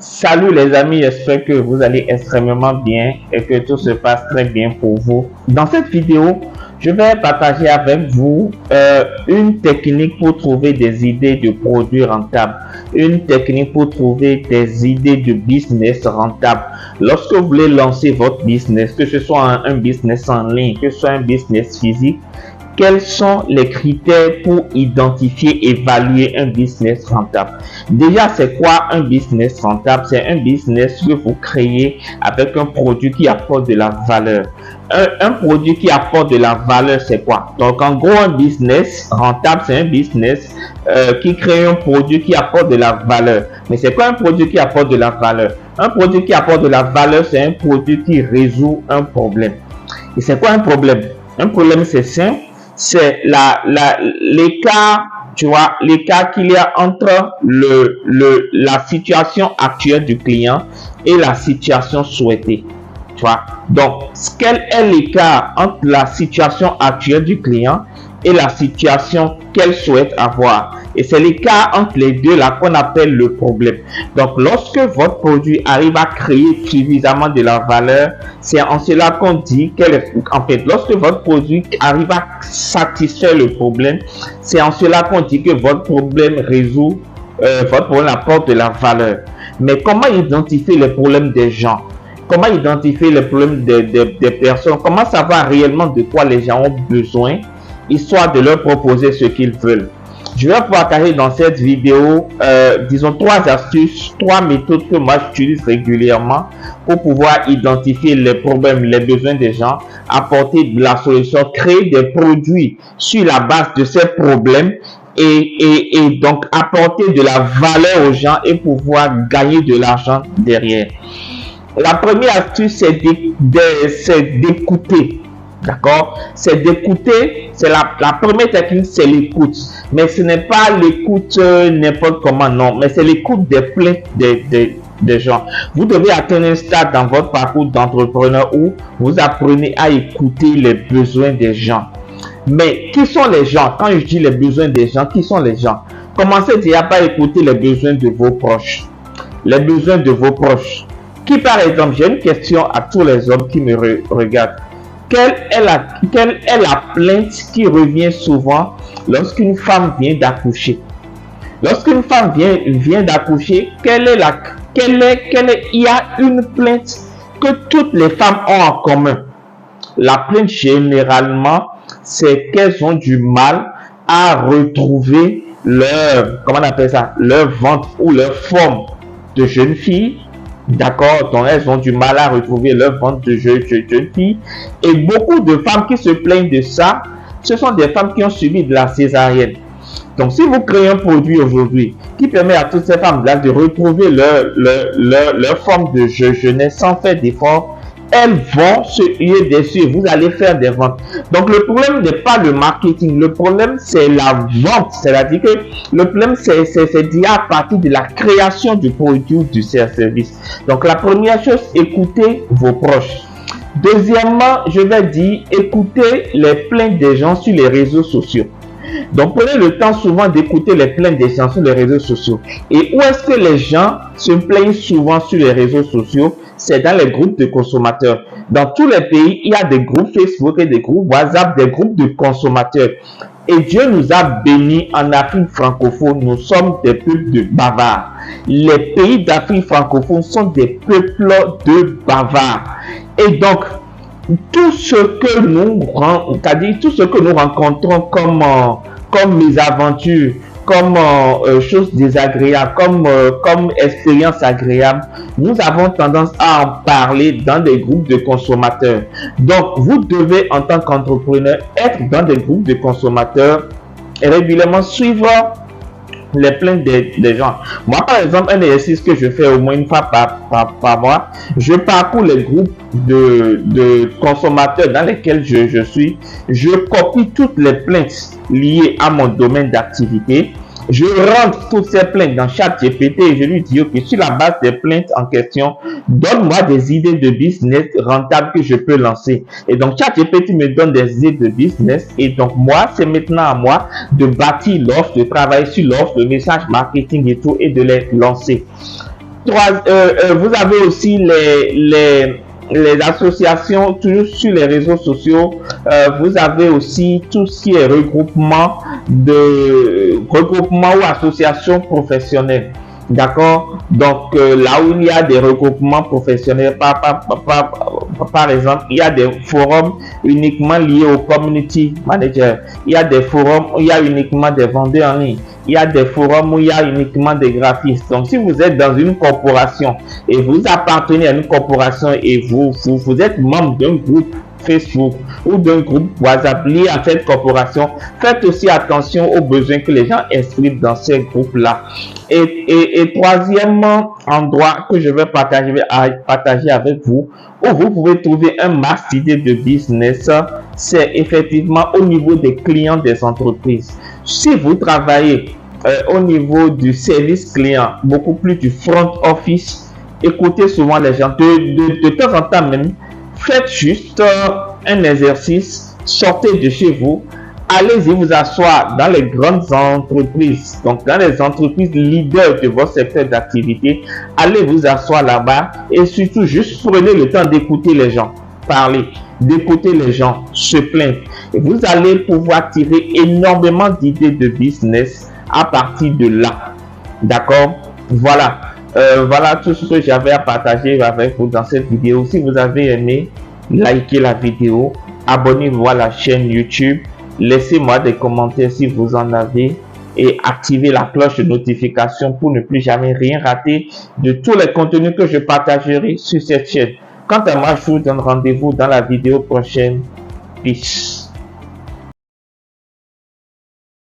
Salut les amis, j'espère que vous allez extrêmement bien et que tout se passe très bien pour vous. Dans cette vidéo, je vais partager avec vous une technique pour trouver des idées de produits rentables, une technique pour trouver des idées de business rentables. Lorsque vous voulez lancer votre business, que ce soit un business en ligne, que ce soit un business physique, quels sont les critères pour identifier et évaluer un business rentable? Déjà, c'est quoi un business rentable? C'est un business que vous créez avec un produit qui apporte de la valeur. Un produit qui apporte de la valeur, c'est quoi? Donc, en gros, un business rentable, c'est un business qui crée un produit qui apporte de la valeur. Mais c'est quoi un produit qui apporte de la valeur? Un produit qui apporte de la valeur, c'est un produit qui résout un problème. Et c'est quoi un problème? Un problème, c'est simple. C'est l'écart, tu vois, l'écart qu'il y a entre la situation actuelle du client et la situation souhaitée. Tu vois. Donc, quel est l'écart entre la situation actuelle du client et la situation qu'elle souhaite avoir? Et c'est l'écart entre les deux là qu'on appelle le problème. Donc, lorsque votre produit arrive à créer suffisamment de la valeur, c'est en cela qu'on dit qu'en fait, lorsque votre produit arrive à satisfaire le problème, c'est en cela qu'on dit que votre problème résout, votre problème apporte de la valeur. Mais comment identifier les problèmes des gens? Comment identifier les problèmes des personnes? Comment savoir réellement de quoi les gens ont besoin, histoire de leur proposer ce qu'ils veulent? Je vais partager dans cette vidéo, disons, 3 astuces, 3 méthodes que moi j'utilise régulièrement pour pouvoir identifier les problèmes, les besoins des gens, apporter de la solution, créer des produits sur la base de ces problèmes et donc apporter de la valeur aux gens et pouvoir gagner de l'argent derrière. La première astuce, c'est d'écouter. D'accord? C'est d'écouter. C'est la première technique, c'est l'écoute. Mais ce n'est pas l'écoute n'importe comment, non. Mais c'est l'écoute des plaintes des gens. Vous devez atteindre un stade dans votre parcours d'entrepreneur où vous apprenez à écouter les besoins des gens. Mais qui sont les gens? Quand je dis les besoins des gens, qui sont les gens? Commencez déjà par écouter les besoins de vos proches. Les besoins de vos proches. Qui, par exemple, j'ai une question à tous les hommes qui me regardent. Quelle est la plainte qui revient souvent lorsqu'une femme vient d'accoucher? Lorsqu'une femme vient d'accoucher, il y a une plainte que toutes les femmes ont en commun. La plainte, généralement, c'est qu'elles ont du mal à retrouver leur ventre ou leur forme de jeune fille. D'accord, donc elles ont du mal à retrouver leur ventre de jeune fille. Et beaucoup de femmes qui se plaignent de ça, ce sont des femmes qui ont subi de la césarienne. Donc, si vous créez un produit aujourd'hui qui permet à toutes ces femmes-là de retrouver leur forme de jeunesse sans faire d'efforts, elles vont se huer dessus. Vous allez faire des ventes. Donc, le problème n'est pas le marketing. Le problème, c'est la vente. C'est-à-dire que le problème, c'est déjà à partir de la création du produit ou du service. Donc, la première chose, écoutez vos proches. Deuxièmement, je vais dire, écoutez les plaintes des gens sur les réseaux sociaux. Donc, prenez le temps souvent d'écouter les plaintes des gens sur les réseaux sociaux. Et où est-ce que les gens se plaignent souvent sur les réseaux sociaux? C'est dans les groupes de consommateurs. Dans tous les pays, il y a des groupes Facebook et des groupes WhatsApp, des groupes de consommateurs. Et Dieu nous a bénis en Afrique francophone. Nous sommes des peuples de bavards. Les pays d'Afrique francophone sont des peuples de bavards. Et donc, tout ce que nous rencontrons comme mésaventures, comme choses désagréables, comme expériences agréables, nous avons tendance à en parler dans des groupes de consommateurs. Donc, vous devez, en tant qu'entrepreneur, être dans des groupes de consommateurs et régulièrement suivre les plaintes des gens. Moi, par exemple, un exercice que je fais au moins une fois par mois, je parcours les groupes de consommateurs dans lesquels je suis. Je copie toutes les plaintes liées à mon domaine d'activité. Je rentre toutes ces plaintes dans ChatGPT et je lui dis, ok, sur la base des plaintes en question, donne-moi des idées de business rentables que je peux lancer. Et donc, ChatGPT me donne des idées de business. Et donc, moi, c'est maintenant à moi de bâtir l'offre, de travailler sur l'offre, le message marketing et tout, et de les lancer. Vous avez aussi les associations, toujours sur les réseaux sociaux. Vous avez aussi tout ce qui est regroupement ou associations professionnelles. D'accord? Donc, là où il y a des regroupements professionnels, par exemple, il y a des forums uniquement liés au community manager. Il y a des forums où il y a uniquement des vendeurs en ligne. Il y a des forums où il y a uniquement des graphistes. Donc, si vous êtes dans une corporation et vous appartenez à une corporation et vous êtes membre d'un groupe Facebook ou d'un groupe WhatsApp lié à cette corporation, faites aussi attention aux besoins que les gens expriment dans ces groupes-là. Et troisièmement endroit que je vais partager avec vous, où vous pouvez trouver un max d'idées de business, c'est effectivement au niveau des clients des entreprises. Si vous travaillez au niveau du service client, beaucoup plus du front office, écoutez souvent les gens. De temps en temps même, faites juste un exercice, sortez de chez vous, allez-y vous asseoir dans les grandes entreprises, donc dans les entreprises leaders de votre secteur d'activité, allez vous asseoir là-bas et surtout juste prenez le temps d'écouter les gens parler, d'écouter les gens se plaindre. Et vous allez pouvoir tirer énormément d'idées de business à partir de là. D'accord? Voilà. Voilà tout ce que j'avais à partager avec vous dans cette vidéo. Si vous avez aimé, likez la vidéo, abonnez-vous à la chaîne YouTube, laissez-moi des commentaires si vous en avez et activez la cloche de notification pour ne plus jamais rien rater de tous les contenus que je partagerai sur cette chaîne. Quant à moi, je vous donne rendez-vous dans la vidéo prochaine. Peace.